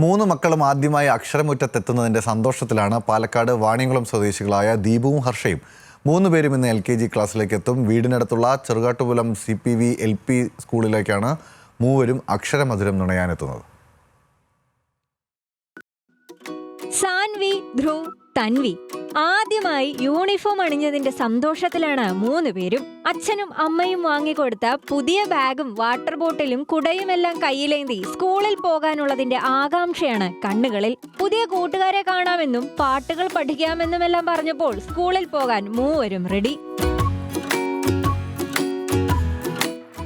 മൂന്ന് മക്കളും ആദ്യമായി അക്ഷരമുറ്റത്തെത്തുന്നതിന്റെ സന്തോഷത്തിലാണ് പാലക്കാട് വാണിയംകുളം സ്വദേശികളായ ദീപുവും ഹർഷയും. മൂന്നുപേരും ഇന്ന് LKG ക്ലാസ്സിലേക്ക് എത്തും. വീടിനടുത്തുള്ള ചെറുകാട്ടുപുലം CPV LP സ്കൂളിലേക്കാണ് മൂവരും അക്ഷരമധുരം നുണയാനെത്തുന്നത്. സാൻവി, ധ്രുവ്, തൻവി ആദ്യമായി യൂണിഫോം അണിഞ്ഞതിന്റെ സന്തോഷത്തിലാണ് മൂന്നുപേരും. അച്ഛനും അമ്മയും വാങ്ങിക്കൊടുത്ത പുതിയ ബാഗും വാട്ടർ ബോട്ടിലും കുടയുമെല്ലാം കയ്യിലേന്തി സ്കൂളിൽ പോകാനുള്ളതിന്റെ ആകാംക്ഷയാണ് കണ്ണുകളിൽ. പുതിയ കൂട്ടുകാരെ കാണാമെന്നും പാട്ടുകൾ പഠിക്കാമെന്നുമെല്ലാം പറഞ്ഞപ്പോൾ സ്കൂളിൽ പോകാൻ മൂവരും റെഡി.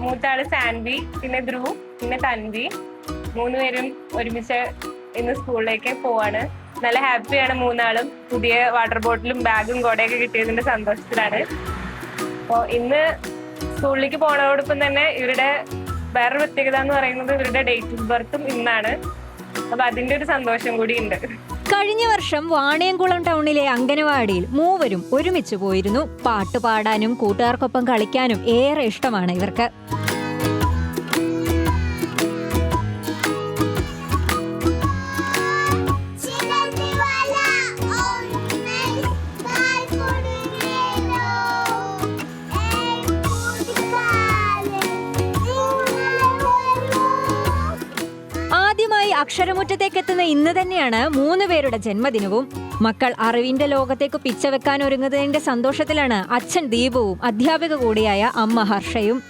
മൂത്താള് സാൻവി, പിന്നെ ധ്രുവ്, പിന്നെ തൻവി. മൂന്നുപേരും ഒരുമിച്ച് ഇന്ന് സ്കൂളിലേക്ക് പോവാണ്. നല്ല ഹാപ്പിയാണ് മൂന്നാളും. പുതിയ വാട്ടർ ബോട്ടിലും ബാഗും കൊടയൊക്കെ കിട്ടിയതിന്റെ സന്തോഷത്തിലാണ്. അപ്പോൾ ഇന്ന് സ്കൂളിലേക്ക് പോണതോടൊപ്പം തന്നെ ഇവരുടെ വേറൊരു പ്രത്യേകത എന്ന് പറയുന്നത് ഇവരുടെ ഡേറ്റ് ഓഫ് ബർത്തും ഇന്നാണ്. അപ്പൊ അതിന്റെ ഒരു സന്തോഷം കൂടി ഉണ്ട്. കഴിഞ്ഞ വർഷം വാണിയംകുളം ടൗണിലെ അംഗനവാടിയിൽ മൂവരും ഒരുമിച്ച് പോയിരുന്നു. പാട്ടുപാടാനും കൂട്ടുകാർക്കൊപ്പം കളിക്കാനും ഏറെ ഇഷ്ടമാണ് ഇവർക്ക്. ആദ്യമായി അക്ഷരമുറ്റത്തേക്കെത്തുന്ന ഇന്ന് തന്നെയാണ് മൂന്നുപേരുടെ ജന്മദിനവും. മക്കൾ അറിവിന്റെ ലോകത്തേക്ക് പിച്ചവെക്കാൻ ഒരുങ്ങുന്നതിന്റെ സന്തോഷത്തിലാണ് അച്ഛൻ ദീപുവും അധ്യാപിക കൂടിയായ അമ്മ ഹർഷയും.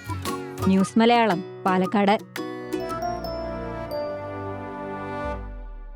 ന്യൂസ് മലയാളം, പാലക്കാട്.